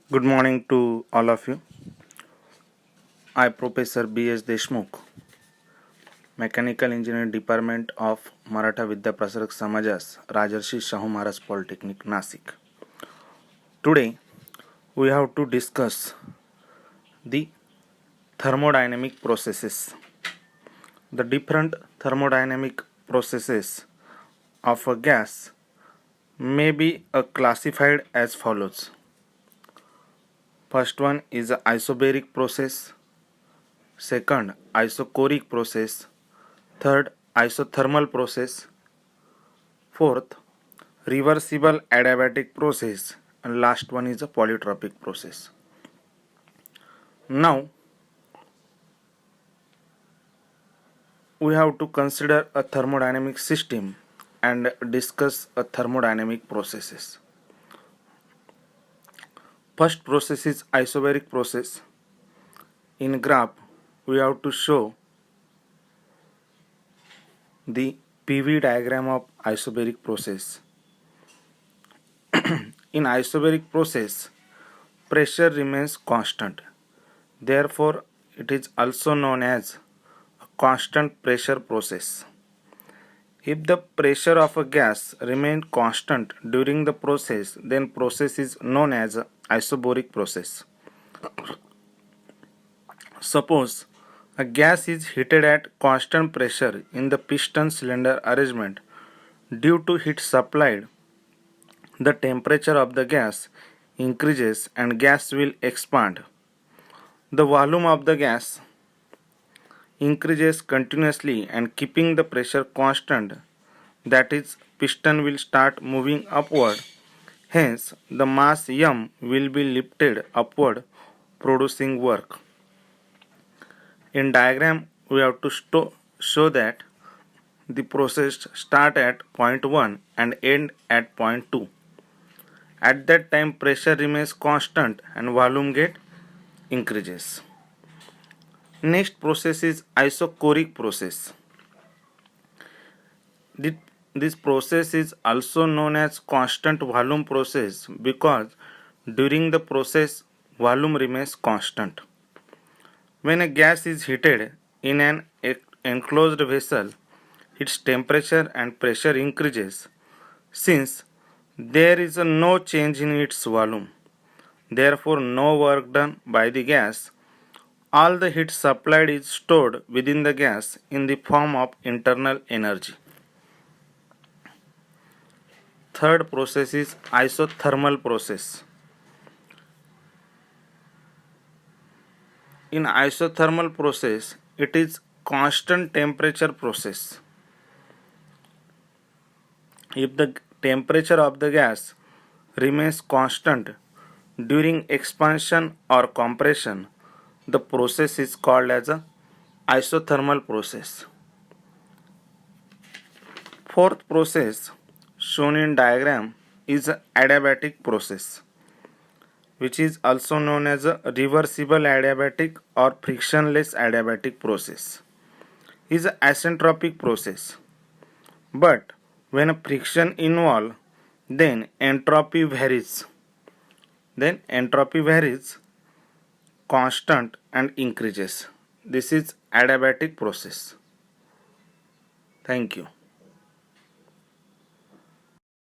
Good morning to all of you. I, Professor B.S. Deshmukh, Mechanical Engineering Department of Maratha Vidya Prasarak Samajas, Rajarshi Shahu Maharaj Polytechnic, Nasik. Today, we have to discuss the thermodynamic processes. The different thermodynamic processes of a gas may be classified as follows. First one is the isobaric process, second isochoric process, third isothermal process, fourth reversible adiabatic process, and last one is a polytropic process. Now we have to consider a thermodynamic system and discuss a thermodynamic processes. First process is isobaric process. In graph we have to show the PV diagram of isobaric process. In isobaric process, pressure remains constant. Therefore, it is also known as a constant pressure process. If the pressure of a gas remains constant during the process, then process is known as a isobaric process. Suppose a gas is heated at constant pressure in the piston cylinder arrangement. Due to heat supplied, the temperature of the gas increases and gas will expand. The volume of the gas increases continuously and keeping the pressure constant, that is, piston will start moving upward. Hence, the mass M will be lifted upward, producing work. In diagram, we have to show that the process start at point 1 and end at point 2. At that time, pressure remains constant and volume get increases. Next process is isochoric process. This process is also known as constant volume process because during the process volume remains constant. When a gas is heated in an enclosed vessel, its temperature and pressure increases since there is no change in its volume. Therefore, no work done by the gas. All the heat supplied is stored within the gas in the form of internal energy. Third process is isothermal process. In isothermal process, it is constant temperature process. If the temperature of the gas remains constant during expansion or compression, the process is called as a isothermal process. Fourth process shown in diagram is a adiabatic process, which is also known as a reversible adiabatic or frictionless adiabatic process. Is an asentropic process. But when a friction involved, then entropy varies. Constant and increases. This is adiabatic process. Thank you.